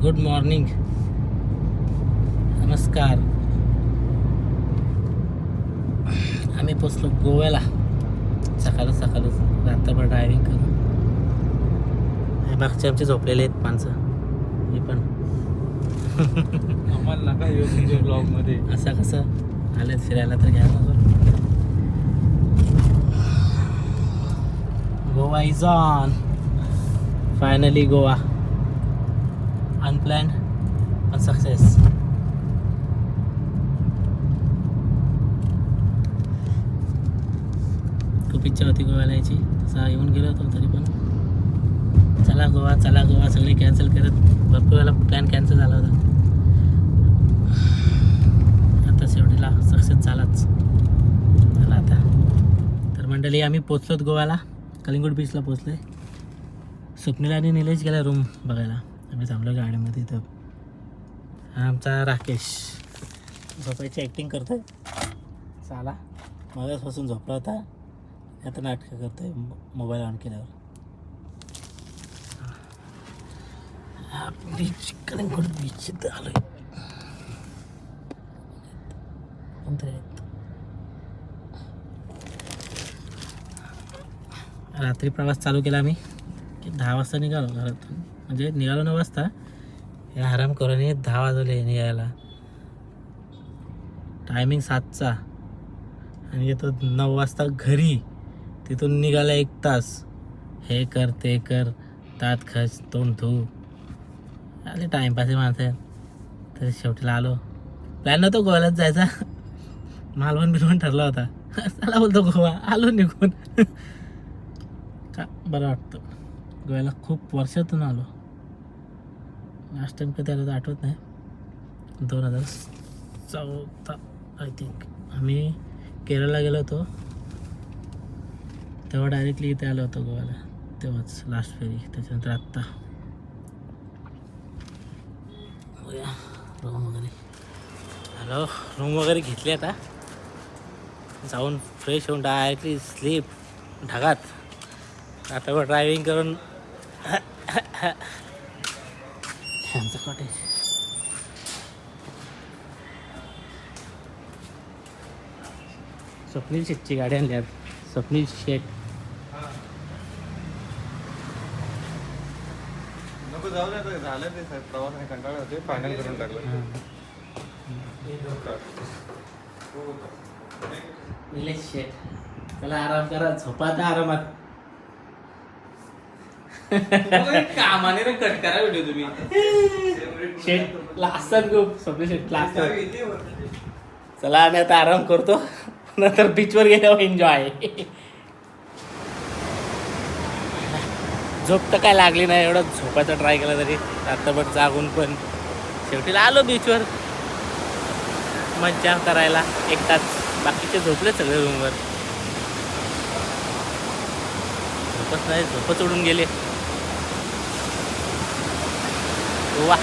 Good morning, नमस्कार. आम्ही पोचलो गोव्याला सकाळच रात्रभर ड्रायव्हिंग करून. मागचे आमचे झोपलेले आहेत माणसं, हे पण आम्हाला नका येऊ तुमच्या ब्लॉग मध्ये. असं कसं आले फिरायला तर घ्या ना. Goa is on, finally Goa. Unplanned पण सक्सेस. खूप इच्छा होती गोव्याला यायची, तसा येऊन गेलो होतो तरी पण चला गोवा सगळे कॅन्सल करत भरपूर वेळेला प्लॅन कॅन्सल झाला होता. आता शेवटीला सक्सेस झालाच. चला आता तर मंडळी आम्ही पोचलोत गोव्याला, कलिंगूट बीचला पोचलोय. स्वप्नील आणि निलेश गेला रूम बघायला, आम्ही थांबलो गाडीमध्ये. इथं हा आमचा राकेश झोपायची ॲक्टिंग करतोय. चाला मगाचपासून झोपला होता, आता नाटकं करतोय मोबाईल ऑन केल्यावर. हा बीच कलिंगूट बीच इथं आलोय. कोणतरी आहेत. रात्री प्रवास चालू केला आम्ही की 10 वाजता निघालो घरातून. म्हणजे निघालो 9 वाजता, हे आराम करून 10 वाजले निघायला. टायमिंग 7चा आणि येतो 9 वाजता घरी. तिथून निघाला 1 तास. हे कर ते कर, दात खच तोंड धू, आले टाईमपास माणसं. तर शेवटीला आलो. प्लॅन नव्हतो गोव्यालाच जायचा, मालवण बिलवण ठरला होता. चला बोलतो गोवा, आलो निघून. का बरं वाटतं गोव्याला. खूप वर्षातून आलो. लास्ट टाइम कधी आलो तर आठवत नाही, 2014 आय थिंक. आम्ही केरळला गेलो होतो तेव्हा डायरेक्टली इथे आलो होतो गोव्याला, तेव्हाच लास्ट फेरी. त्याच्यानंतर आत्ता रूम वगैरे हॅलो रूम वगैरे घेतली. आता जाऊन फ्रेश होऊन डायरेक्टली स्लीप ढगात. आता ड्रायव्हिंग करून आमचं कॉटेज. स्वप्नील शेटची गाडी आणली आज. स्वप्नील शेट नको जाऊ दे, झालं ते साहेब. प्रवास कंटाळा होते, फायनल करून टाकलं. निलेश शेट, चला आराम करा, झोपा आता आरामात. कामाने ना कट करा व्हिडिओ तुम्ही. शेट लास्ट खूप स्वप्नील शेट लास्ट. चला आम्ही आता आराम करतो, नंतर बीचवर गेल्यावर एन्जॉय. झोप तर काय लागली नाही, एवढं झोपायचा ट्राय केला तरी रात्रभर जागून पण शेवटीला आलो बीचवर मज्जा करायला 1 तास. बाकीचे झोपले सगळे रूमवर. झोपच नाही, झोपच उडून गेले. वा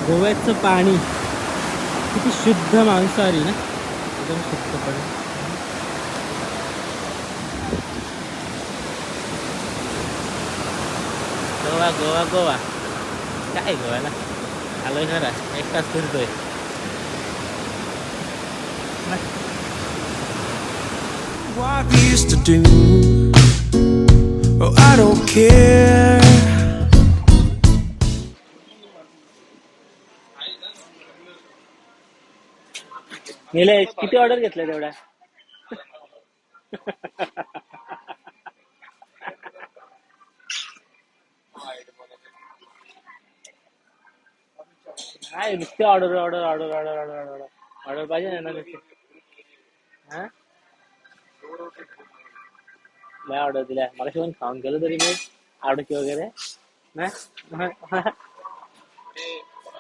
गोव्याचं पाणी किती शुद्ध, मांसाहारी ना, एकदम शुद्ध पाणी. गोवा गोवा गोवा काय गोव्याला आलोय खरा, 1 तास फिरतोय. What we used to do, oh I don't care. Nilesh किती ऑर्डर घेतल्या तेवढ्या? काय नुसते order order order order order order order पाहिजे ना नुसते. हा लय ऑर्डर दिल्या मला शिवून खाऊन गेलो तरी मी आवडकी वगैरे ना.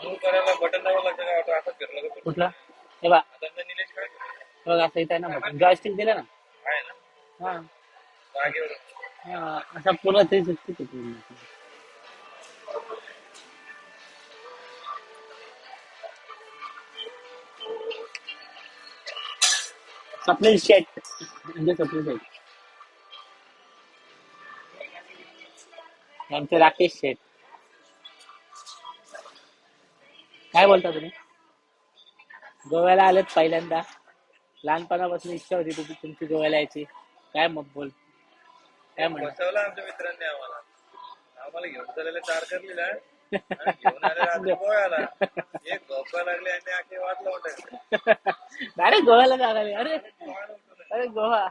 मूव करायला बटन दाबावं लागतं का आता असं फिरलं तर कुठला हे बा आता निलेश काय बघ असं इथं आहे ना बटन जॉयस्टिक दिलं ना. आहे ना हा जागेवर हा असा पुरा तेच स्वप्नील शेट म्हणजे स्वप्नील शेट आमचे राकेश शेट. काय बोलता तुम्ही गोव्याला आलेत पहिल्यांदा लहानपणापासून इच्छा होती तुमची गोव्याला यायची काय मग बोल काय म्हणा. बसवलं आमच्या मित्रांनी आम्हाला घेऊन चाललेलं चार्जर लिहिला घेऊन आले रात्री गोव्याला एक झोपा लागले आणि आखे वाट लावून डायरेक्ट गोव्याला जाणार अरे अरे गोवा.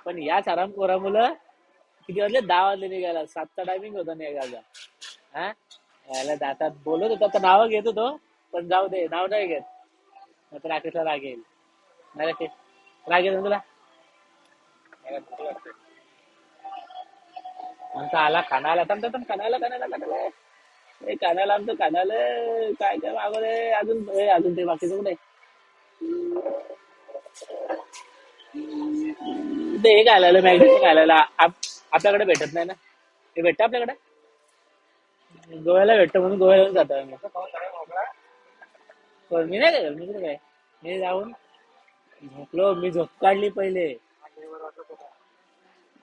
पण याच आरामखोरा मुलं किती वाजले 10 वाजले निघायला 7चा टायमिंग होता निघायचा. हा याला दातात बोलत होता तर नावं घेत होतो पण जाऊ दे नाव नाही घेत नाहीतर राकेशला राग येईल. नाही राकेश राग येईल ना तुला. आमचा आला खानाला खानाला कानाला आमचं कानाला काय काय मागवले अजून ते बाकीचं कुठे ते हे घालायला मॅग्नेट घालायला आपल्याकडे भेटत नाही ना. ते भेटतं आपल्याकडे गोव्याला भेटतं म्हणून गोव्याला जातो आम्ही. पण मी नाही काय मी कुठे काय मी जाऊन झोपलो मी झोप काढली पहिले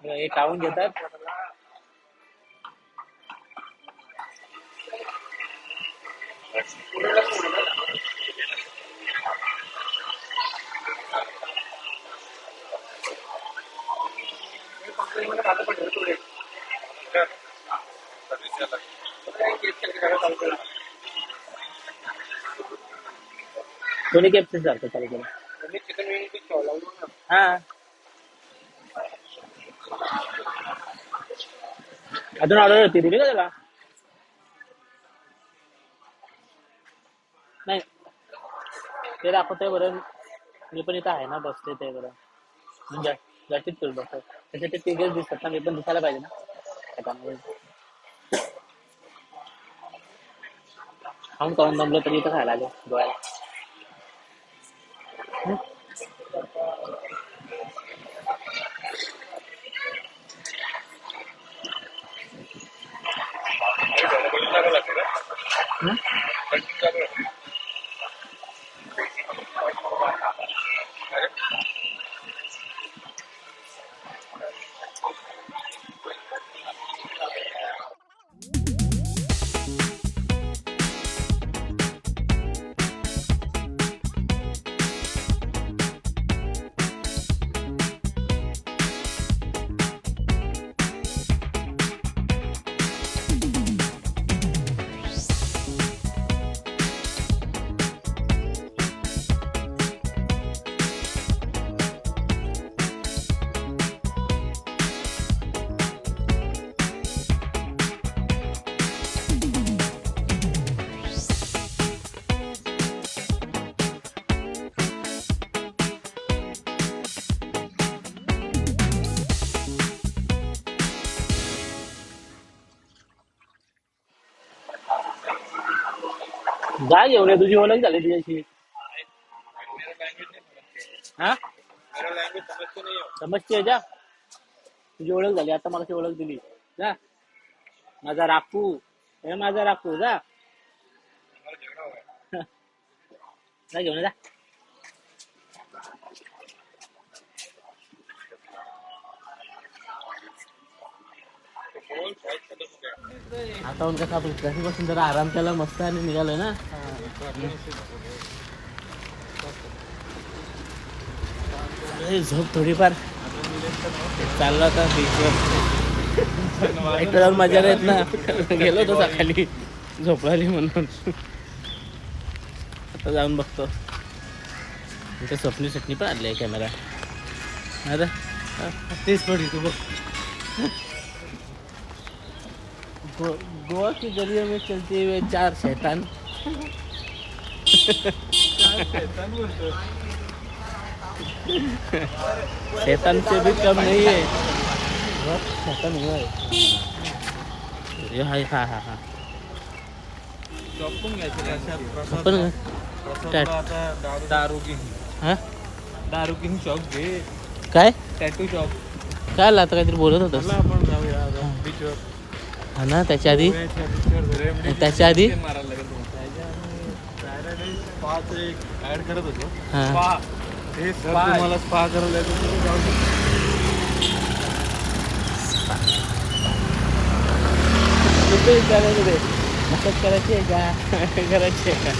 हे खाऊन घेतात. कोणी केपचे सारखं चालू केलं चिकन विंग ठेवला हा अजून ऑर्डर होती दिली का त्याला नाही ते दाखवतोय बरं. मी पण इथं आहे ना बसते ते बरं म्हणजे जास्तीत करू बसतो त्याचे ते तिघेच दिसतात ना. मी पण दिसायला पाहिजे ना त्याच्यामुळे खाऊन खाऊन दमलो तरी इथं खायला आलो गोव्याला. जा घेऊन ये तुझी ओळख झाली तुझ्याशी. हा समजते जा तुझी ओळख झाली आता मला ओळख दिली जा. माझा राखू हे माझा राखू जा जा घेऊन जा. आता कसं आपण घरीपासून जरा आराम केला मस्त आणि निघालोय ना. झोप थोडीफार चालला होता बीचवर जाऊन मजा येत ना. गेलो होतो सकाळी झोपळाली म्हणून आता जाऊन बघतो. इथे स्वप्नी सटणी पण आणली आहे कॅमेरा आता तेच पडली तू बघ. गोवा की गलियों में चलते हुए 4 शैतान। शैतान से भी कम नहीं है, बहुत शैतान हुआ है ये। हा शॉप पण घ्यायचं आपण काय दारू की हा दारू की शॉप घे काय टॅटू शॉप काय आला आता काहीतरी बोलत होतस चला आपण जाऊया बीचवर हा ना त्याच्या आधी बीचवर त्याच्या आधी मारायला लागेल सॅटर्डे स्पाच एक ऍड करत होतो हा स्पा हे सर तुम्हाला स्पा करायला येतो तुम्ही जाऊ शकता कुठे विचारायचं रे मसाज करायची आहे का करायची आहे का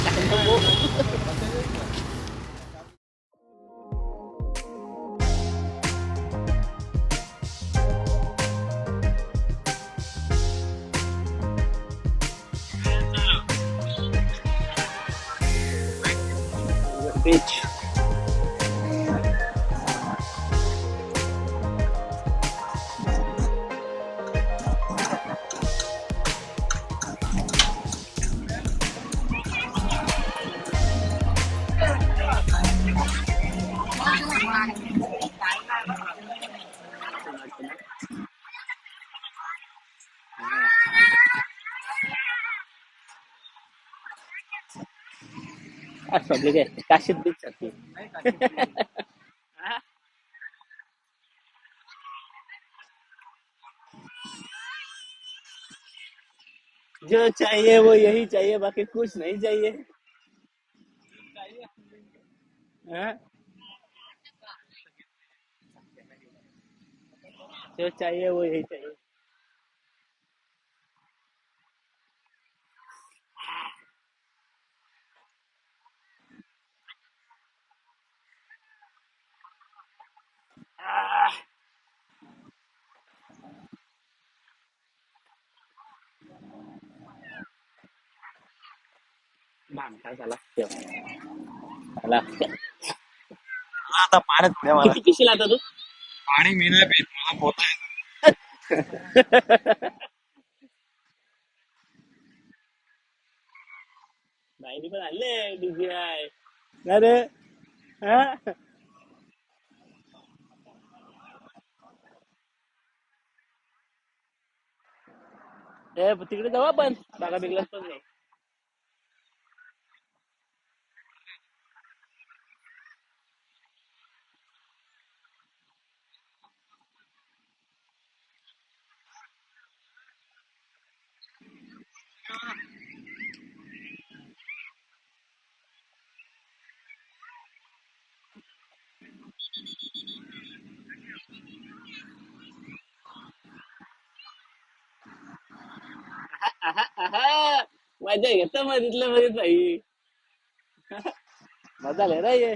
बीच सोडले काय काशीत बीच सारखी जो चाहिए वो यही चाहिए बाकी कुछ नहीं चाहिए हाँ? जो चाहिए वो यही चाहिए भामटा झाला झाला आता पाण्यात उड्या मारा. किती पिशील आता तू पाणी मी नाही पीत मला पोहता येत बाईनी पण आणले DJI अरे हा ए तिकडे जाऊ आपण बागा बिगला पण जाऊ मजा घेतो मग तिथलं मध्ये नाही मजा ले रे ये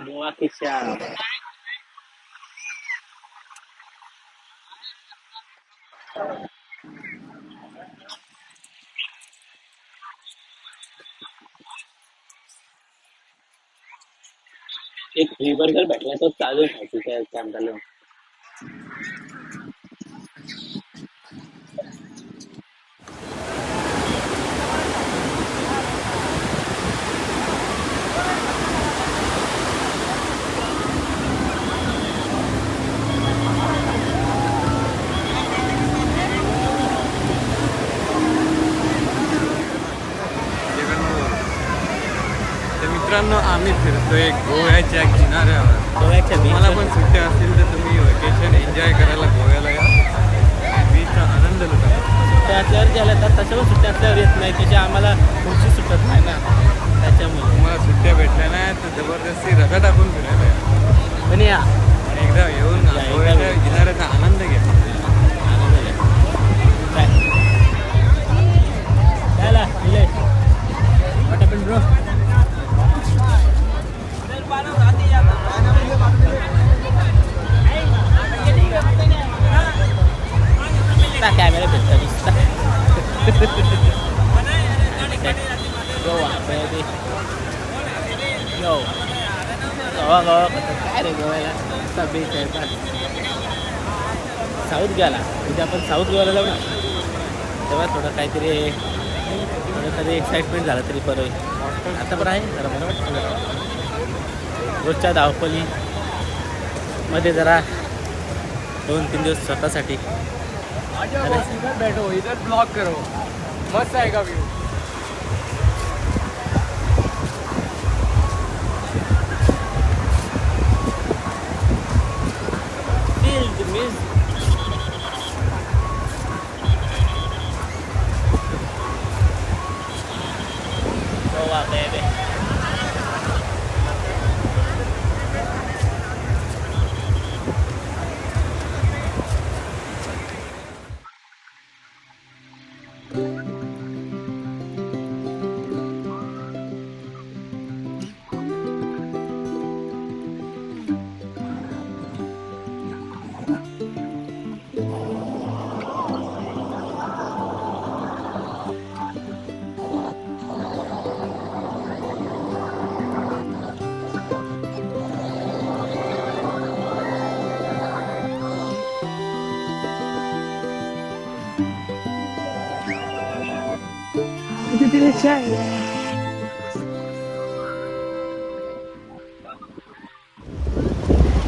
गोवा की शाम एक फ्री बर्गर भेटला तो चालू खायची त्या कॅम्पाला तर मित्रांनो आम्ही फिरतोय गोव्याच्या किनाऱ्यावर गोव्याच्या तुम्हाला पण सुट्ट्या असतील तर तुम्ही व्हॅकेशन एन्जॉय करायला गोव्याला या बीचचा आनंद लुटा सुट्ट्या असल्यावर गेल्या तर तशा पण सुट्ट्या असल्यावर येत नाही त्याच्या आम्हाला पुढची सुटत नाही ना त्याच्यामुळे तुम्हाला सुट्ट्या भेटल्या नाही तर जबरदस्ती रजा टाकून फिरायला या पण या आणि एकदा येऊन या, एकदा गोव्याच्या येऊ. किनाऱ्याचा आनंद घ्या Dala, dile. What happened, bro? Está camera, pero está Goa baby. Yo. Goa काय रे गोव्याला बीच आहे का साऊथ गोव्याला उद्या आपण साऊथ गोव्याला जाऊ ना तेव्हा थोडं काहीतरी थोडं कधी एक्साइटमेंट झालं तरी बरं होईल आता बरं आहे जरा बरं वाटतं जरा. रोजच्या धावपळी मध्ये जरा 2-3 दिवस स्वतःसाठी इधर बैठो इधर ब्लॉक करो मस्त आएगा view feel the music. Goa baby.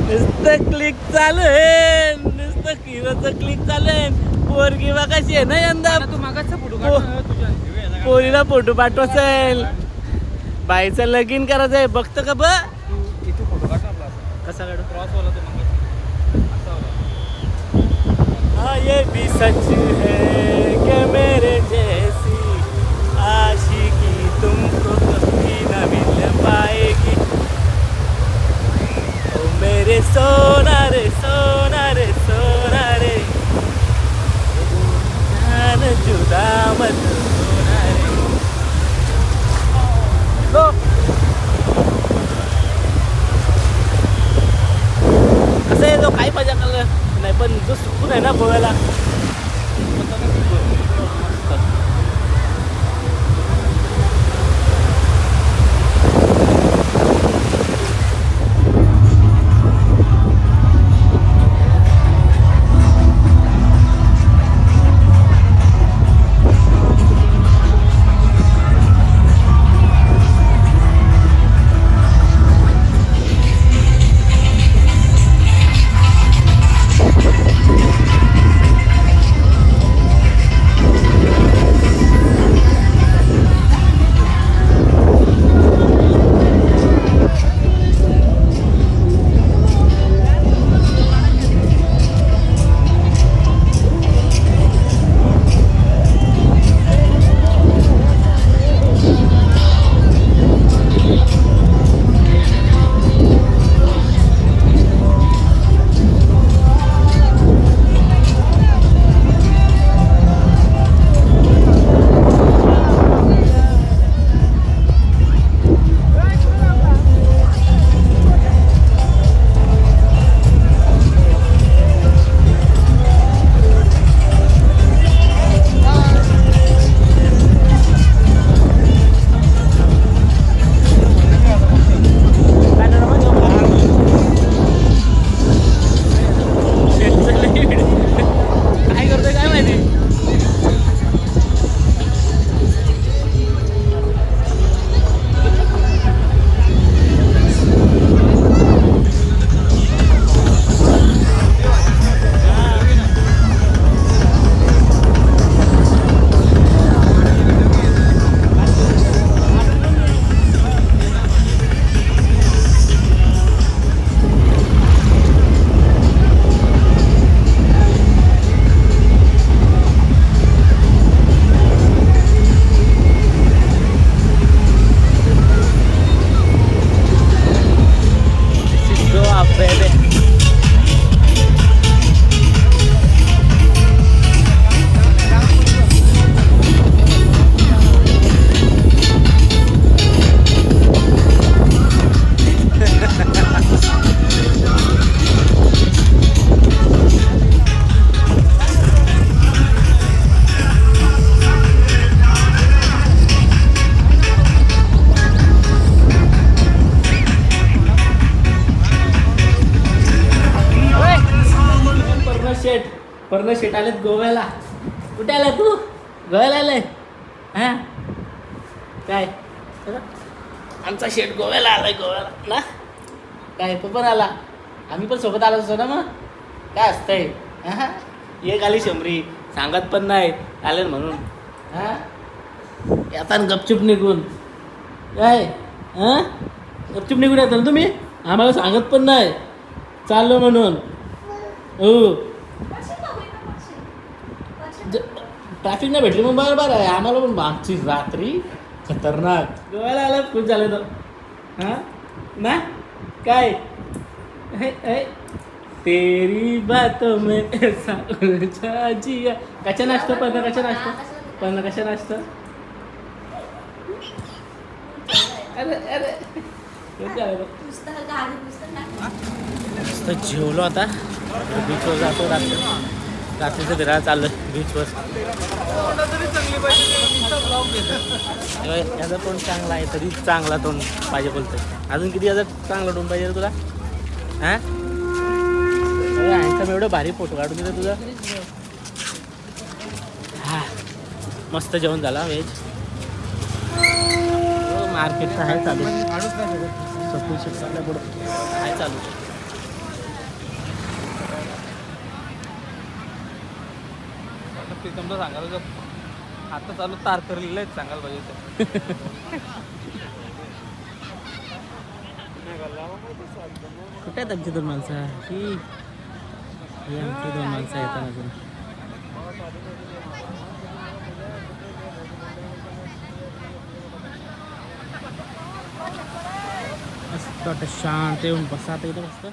नुसतं क्लिक चालू आहे नुसतं हिरोचं क्लिक चालू आहे पोरगी बा कशी आहे ना यंदा तू मागाचा फोटो काढ तुझ्या पोरीला फोटो पाठवायचं बाईचं लगीन करायचं आहे बघतं का बा इथं फोटो काढ आपला कसा काढू क्रॉस वाला तो मागाचा हाँ ये भी सच है कि मेरे जैसी आशिकी तुमको कभी न मिल पाएगी ओ मेरे सोना रे सोना रे सोना रे जान जुदा मत होना रे लो कसं आहे तो काही मजा करलं नाही पण जो सुकून आहे ना गोव्याला वरनं शेट आलेत गोव्याला. कुठे आला तू? गोव्याला आलाय हा काय? आमचा शेट गोव्याला आलाय गोव्याला ना. काय तो पण आला, आम्ही पण सोबत आलो असतो ना. मग काय असतंय हा. एक आली शंभरी, सांगत पण नाही आले म्हणून हा. आता गपचूप निघून काय हा. गपचूप निघून येतात ना तुम्ही, आम्हाला सांगत पण नाही चाललो म्हणून. हो ट्रॅफिक नाही भेटली मग बरोबर आहे आम्हाला पण. आमची रात्री खतरनाक. गोव्याला आला खूप झालं तर हां ना. काय तेरी बातों में ऐसा उलझा जिया. कशा नाचतो पण कशा नाचतो पण कशा नाचतो. अरे अरे मस्त जेवलो आता. बीचवर जातो रात्रीचं फिरायला चाललं बीचवर. याचा तोंड चांगला आहे तरी चांगला तोंड पाहिजे बोलतोय. अजून किती याचा चांगला तोंड पाहिजे रे तुला हां. यांचा एवढं भारी फोटो काढून दिलं तुझा. हा मस्त जेवण झाला व्हेज. मार्केटचं आहे चालू पुढं आहे चालू. प्रीतमला सांगायला आता चालू तार करलेलं आहे सांगायला पाहिजे. कुठे आहेत आमची 2 माणसं? ही आमची 2 माणसं येतात अजून. मस्त शांत येऊन बसा इथं मस्त.